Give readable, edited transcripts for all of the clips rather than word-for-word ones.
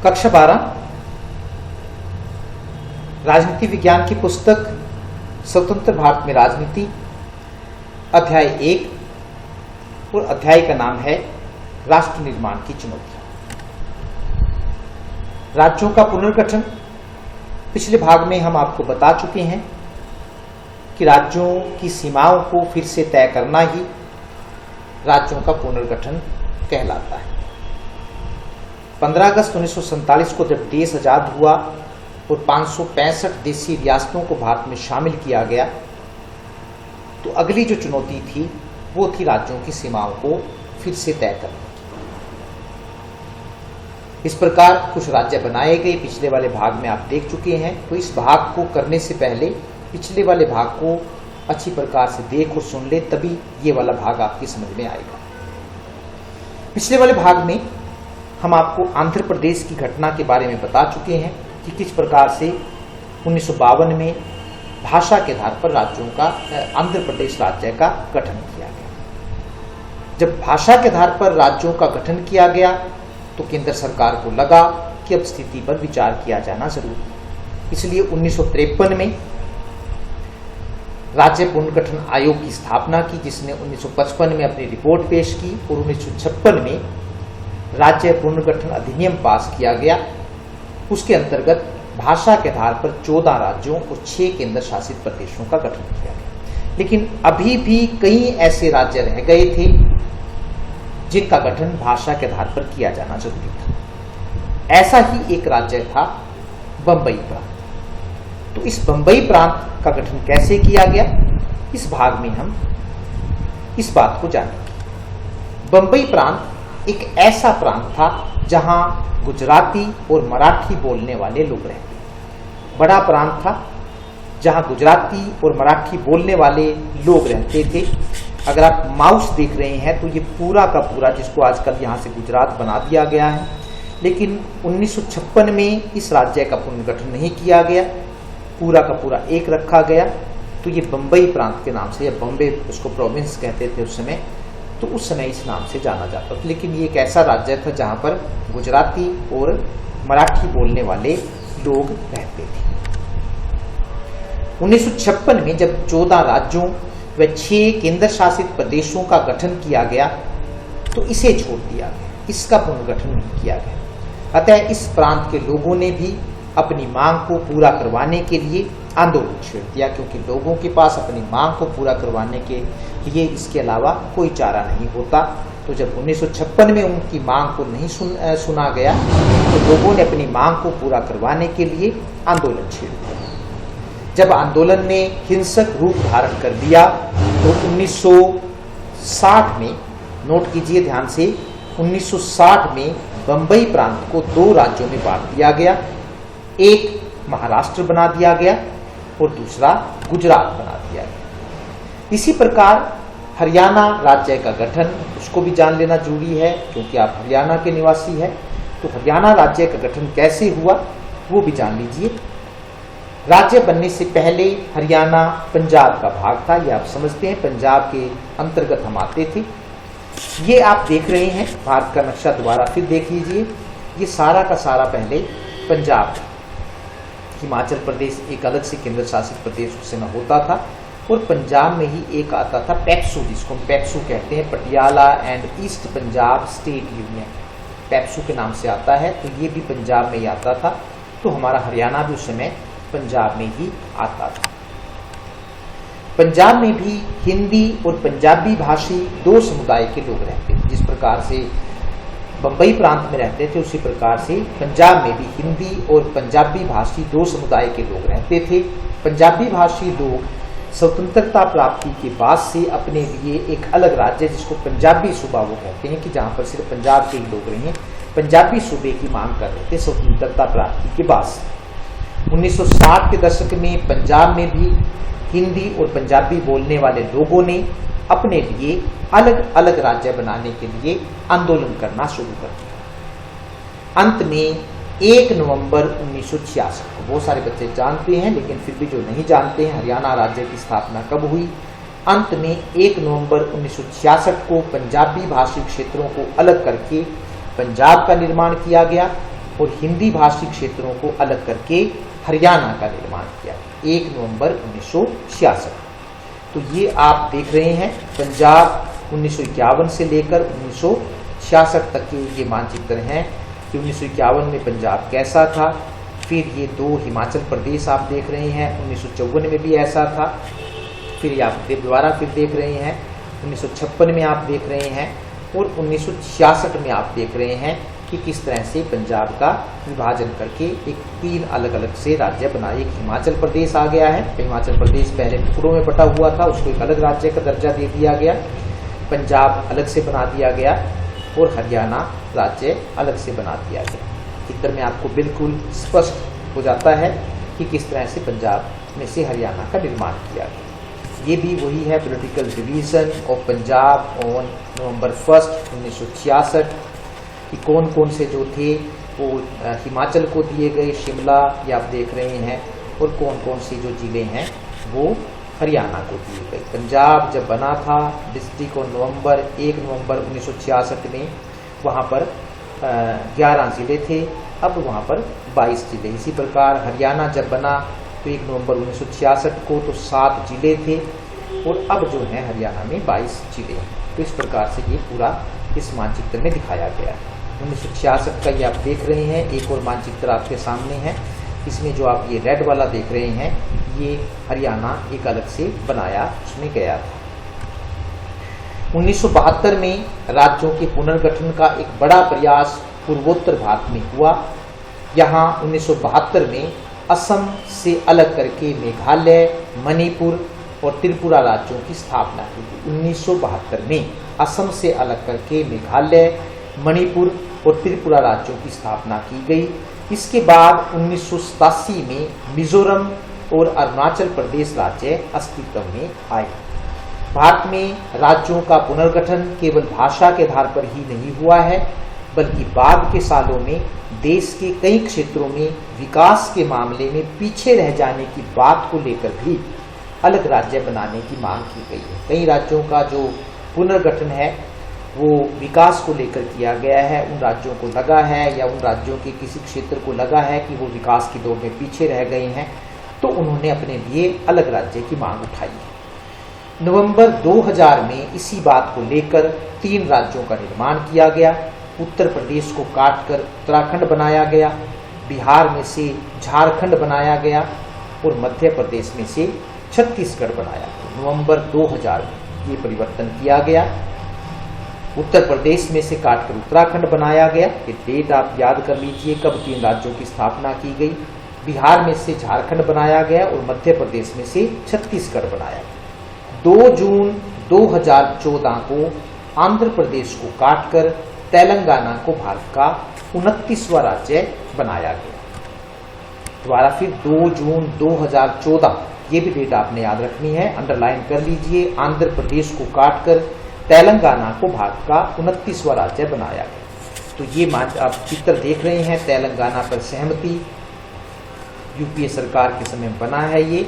कक्षा 12 राजनीति विज्ञान की पुस्तक स्वतंत्र भारत में राजनीति, अध्याय 1 और अध्याय का नाम है राष्ट्र निर्माण की चुनौतियां। राज्यों का पुनर्गठन। पिछले भाग में हम आपको बता चुके हैं कि राज्यों की सीमाओं को फिर से तय करना ही राज्यों का पुनर्गठन कहलाता है। 15 अगस्त 1947 को जब देश आजाद हुआ और 565 देशी रियासतों को भारत में शामिल किया गया, तो अगली जो चुनौती थी वो थी राज्यों की सीमाओं को फिर से तय करना। इस प्रकार कुछ राज्य बनाए गए, पिछले वाले भाग में आप देख चुके हैं। तो इस भाग को करने से पहले पिछले वाले भाग को अच्छी प्रकार से देख और सुन ले, तभी ये वाला भाग आपकी समझ में आएगा। पिछले वाले भाग में हम आपको आंध्र प्रदेश की घटना के बारे में बता चुके हैं कि किस प्रकार से 1952 में भाषा के आधार पर राज्यों का आंध्र प्रदेश राज्य का गठन किया गया। जब भाषा के आधार पर राज्यों का गठन किया गया तो केंद्र सरकार को लगा कि अब स्थिति पर विचार किया जाना जरूरी है। इसलिए 1953 में राज्य पुनर्गठन आयोग की स्थापना की, जिसने 1955 में अपनी रिपोर्ट पेश की और 1956 में राज्य पुनर्गठन अधिनियम पास किया गया। उसके अंतर्गत भाषा के आधार पर 14 राज्यों और 6 केंद्र शासित प्रदेशों का गठन किया गया। लेकिन अभी भी कई ऐसे राज्य रह गए थे जिनका गठन भाषा के आधार पर किया जाना जरूरी था। ऐसा ही एक राज्य था बंबई प्रांत। तो इस बंबई प्रांत का गठन कैसे किया गया, इस भाग में हम इस बात को जानेंगे। बंबई प्रांत एक ऐसा प्रांत था जहां गुजराती और मराठी बोलने वाले लोग रहते। बड़ा प्रांत था जहां गुजराती और मराठी बोलने वाले लोग रहते थे। अगर आप माउस देख रहे हैं तो ये पूरा का पूरा, जिसको आजकल यहां से गुजरात बना दिया गया है, लेकिन 1956 में इस राज्य का पुनर्गठन नहीं किया गया, पूरा का पूरा एक रखा गया। तो ये बंबई प्रांत के नाम से, या बॉम्बे उसको प्रोविंस कहते थे उस समय, तो उस समय इस नाम से जाना जाता था। लेकिन ये एक ऐसा राज्य था जहां पर गुजराती और मराठी बोलने वाले लोग रहते थे। 1956 में जब 14 राज्यों व 6 केंद्र शासित प्रदेशों का गठन किया गया तो इसे छोड़ दिया गया, इसका पुनर्गठन नहीं किया गया। अतः इस प्रांत के लोगों ने भी अपनी मांग को पूरा करवाने के लिए आंदोलन छेड़ दिया, क्योंकि लोगों के पास अपनी मांग को पूरा करवाने के लिए इसके अलावा कोई चारा नहीं होता। तो जब 1956 में उनकी मांग को नहीं सुना गया तो लोगों ने अपनी मांग को पूरा करवाने के लिए आंदोलन छेड़ दिया। जब आंदोलन ने हिंसक रूप धारण कर लिया तो 1960 में, नोट कीजिए ध्यान से, 1960 में बंबई प्रांत को 2 राज्यों में बांट दिया गया। एक महाराष्ट्र बना दिया गया और दूसरा गुजरात बना दिया गया। इसी प्रकार हरियाणा राज्य का गठन, उसको भी जान लेना जरूरी है क्योंकि आप हरियाणा के निवासी हैं। तो हरियाणा राज्य का गठन कैसे हुआ वो भी जान लीजिए। राज्य बनने से पहले हरियाणा पंजाब का भाग था, ये आप समझते हैं, पंजाब के अंतर्गत हम आते थे। ये आप देख रहे हैं भारत का नक्शा, दोबारा फिर देख लीजिए। ये सारा का सारा पहले पंजाब, हिमाचल प्रदेश एक अलग से केंद्र शासित प्रदेश उस समय होता था, और पंजाब में ही एक आता था पेप्सू, जिसको हम पेप्सू कहते हैं, Patiala and east Punjab state union, PEPSU के नाम से आता है। तो ये भी पंजाब में ही आता था। तो हमारा हरियाणा भी उस समय पंजाब में ही आता था। पंजाब में भी हिंदी और पंजाबी भाषी 2 समुदाय के लोग रहते थे। जिस प्रकार से बंबई प्रांत में रहते थे उसी प्रकार से पंजाब में भी हिंदी और पंजाबी भाषी 2 समुदाय के लोग रहते थे। पंजाबी भाषी लोग स्वतंत्रता प्राप्ति के बाद से अपने लिए एक अलग राज्य, जिसको पंजाबी सूबा वो कहते हैं, कि जहां पर सिर्फ पंजाब के ही लोग रहे, पंजाबी सूबे की मांग कर रहे थे स्वतंत्रता प्राप्ति के बाद से। 1960 के दशक में पंजाब में भी हिंदी और पंजाबी बोलने वाले लोगों ने अपने लिए अलग अलग राज्य बनाने के लिए आंदोलन करना शुरू कर दिया। अंत में 1 नवंबर 1966 को, बहुत सारे बच्चे जानते हैं लेकिन फिर भी जो नहीं जानते हैं हरियाणा राज्य की स्थापना कब हुई, अंत में 1 नवंबर 1966 को पंजाबी भाषी क्षेत्रों को अलग करके पंजाब का निर्माण किया गया और हिंदी भाषी क्षेत्रों को अलग करके हरियाणा का निर्माण किया 1 नवंबर 1966। तो ये आप देख रहे हैं पंजाब 1951 से लेकर 1966 तक के ये मानचित्र हैं कि 1951 में पंजाब कैसा था। फिर ये 2 हिमाचल प्रदेश आप देख रहे हैं, 1954 में भी ऐसा था। फिर आप दोबारा फिर देख रहे हैं 1956 में आप देख रहे हैं, और 1966 में आप देख रहे हैं कि किस तरह से पंजाब का विभाजन करके एक 3 अलग अलग से राज्य बनाए। एक हिमाचल प्रदेश आ गया है, हिमाचल प्रदेश पहले टुकड़ों में बटा हुआ था, उसको एक अलग राज्य का दर्जा दे दिया गया। पंजाब अलग से बना दिया गया और हरियाणा राज्य अलग से बना दिया गया। चित्र में आपको बिल्कुल स्पष्ट हो जाता है कि किस तरह से पंजाब में से हरियाणा का निर्माण किया गया। ये भी वही है political division of Punjab on November 1, 1966 कि कौन कौन से जो थे वो हिमाचल को दिए गए, शिमला ये आप देख रहे हैं, और कौन कौन से जो जिले हैं वो हरियाणा को दिए गए। पंजाब जब बना था डिस्ट्रिक्ट ऑन 1 नवंबर 1966 में, वहाँ पर 11 जिले थे, अब वहाँ पर 22 जिले। इसी प्रकार हरियाणा जब बना तो 1 नवंबर 1966 को तो 7 जिले थे, और अब जो है हरियाणा में 22 जिले हैं। तो इस प्रकार से ये पूरा इस मानचित्र में दिखाया गया है। 1966 का ये आप देख रहे हैं। एक और मानचित्र आपके सामने है, इसमें जो आप ये रेड वाला देख रहे हैं ये हरियाणा एक अलग से बनाया उसमें गया था। 1972 में राज्यों के पुनर्गठन का एक बड़ा प्रयास पूर्वोत्तर भारत में हुआ। यहाँ 1972 में असम से अलग करके मेघालय, मणिपुर और त्रिपुरा राज्यों की स्थापना की गई। 1972 में असम से अलग करके मेघालय, मणिपुर और त्रिपुरा राज्यों की स्थापना की गई। इसके बाद 1987 में मिजोरम और अरुणाचल प्रदेश राज्य अस्तित्व में आए। भारत में राज्यों का पुनर्गठन केवल भाषा के आधार पर ही नहीं हुआ है, बल्कि बाद के सालों में देश के कई क्षेत्रों में विकास के मामले में पीछे रह जाने की बात को लेकर भी अलग राज्य बनाने की मांग की गई है। कई राज्यों का जो पुनर्गठन है वो विकास को लेकर किया गया है। उन राज्यों को लगा है या उन राज्यों के किसी क्षेत्र को लगा है कि वो विकास की दौड़ में पीछे रह गए हैं, तो उन्होंने अपने लिए अलग राज्य की मांग उठाई है। नवंबर 2000 में इसी बात को लेकर 3 राज्यों का निर्माण किया गया। उत्तर प्रदेश को काटकर उत्तराखंड बनाया गया, बिहार में से झारखंड बनाया गया और मध्य प्रदेश में से छत्तीसगढ़ बनाया गया। नवंबर 2000 में ये परिवर्तन किया गया। उत्तर प्रदेश में से काटकर उत्तराखंड बनाया गया। ये डेट आप याद कर लीजिए कब 3 राज्यों की स्थापना की गई। बिहार में से झारखंड बनाया गया और मध्य प्रदेश में से छत्तीसगढ़ बनाया गया। 2 जून 2014 को आंध्र प्रदेश को काटकर तेलंगाना को भारत का 29वां राज्य बनाया गया। दोबारा फिर 2 जून 2014, ये भी डेट आपने याद रखनी है, अंडरलाइन कर लीजिए। आंध्र प्रदेश को काटकर तेलंगाना को भारत का 29वां राज्य बनाया गया। तो ये आप चित्र देख रहे हैं, तेलंगाना पर सहमति यूपीए सरकार के समय बना है ये।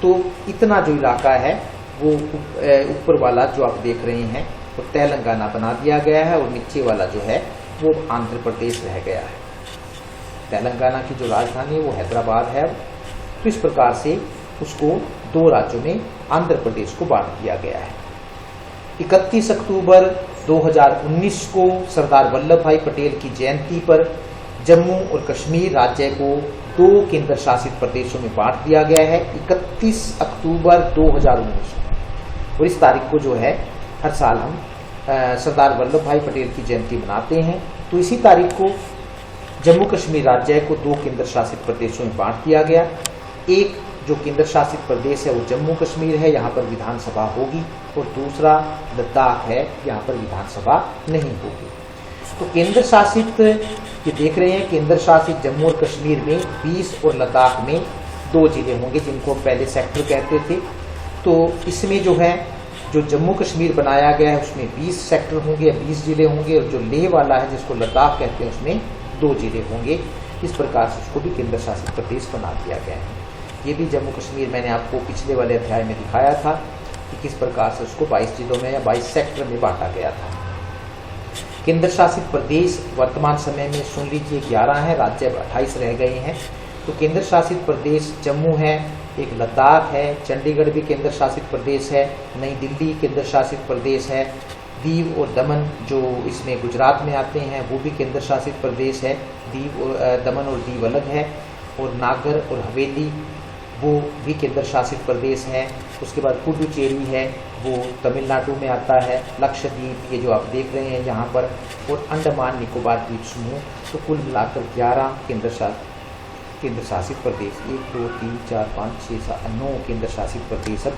तो इतना जो इलाका है वो ऊपर वाला जो आप देख रहे हैं वो तेलंगाना बना दिया गया है और नीचे वाला जो है वो आंध्र प्रदेश रह गया है। तेलंगाना की जो राजधानी वो हैदराबाद है। तो इस प्रकार से उसको 2 राज्यों में आंध्र प्रदेश को बांट दिया गया है। 31 अक्टूबर 2019 को सरदार वल्लभ भाई पटेल की जयंती पर जम्मू और कश्मीर राज्य को 2 केंद्र शासित प्रदेशों में बांट दिया गया है। 31 अक्टूबर 2019 और इस तारीख को जो है हर साल हम सरदार वल्लभ भाई पटेल की जयंती मनाते हैं। तो इसी तारीख को जम्मू कश्मीर राज्य को 2 केंद्र शासित प्रदेशों में बांट दिया गया। एक जो केंद्र शासित प्रदेश है वो जम्मू कश्मीर है, यहाँ पर विधानसभा होगी, और दूसरा लद्दाख है, यहाँ पर विधानसभा नहीं होगी। तो केंद्र शासित ये देख रहे हैं, केंद्र शासित जम्मू और कश्मीर में 20 और लद्दाख में 2 जिले होंगे जिनको पहले सेक्टर कहते थे। तो इसमें जो है जो जम्मू कश्मीर बनाया गया है उसमें 20 सेक्टर होंगे, 20 जिले होंगे, और जो लेह वाला है जिसको लद्दाख कहते हैं उसमें 2 जिले होंगे। इस प्रकार से उसको भी केंद्र शासित प्रदेश बना दिया गया है। ये भी जम्मू कश्मीर मैंने आपको पिछले वाले अध्याय में दिखाया था कि किस प्रकार से उसको 22 जिलों में या 22 सेक्टर में बांटा गया था। केंद्र शासित प्रदेश वर्तमान समय में सुन लीजिए 11 है, राज्य अब 28 रह गए हैं। तो केंद्र शासित प्रदेश जम्मू है, एक लद्दाख है, चंडीगढ़ भी केंद्र शासित प्रदेश है, नई दिल्ली केंद्र शासित प्रदेश है, दीव और दमन जो इसमें गुजरात में आते हैं वो भी केंद्र शासित प्रदेश है। दीव और दमन और दीव अलग है, और नागर और हवेली वो भी केंद्र शासित प्रदेश है। उसके बाद पुडुचेरी है, वो तमिलनाडु में आता है। लक्षद्वीप ये जो आप देख रहे हैं यहाँ पर, और अंडमान निकोबार द्वीप समूह। तो कुल मिलाकर 11 केंद्र शासित प्रदेश, 1 2 3 4 5 6 7 9 केंद्र शासित प्रदेश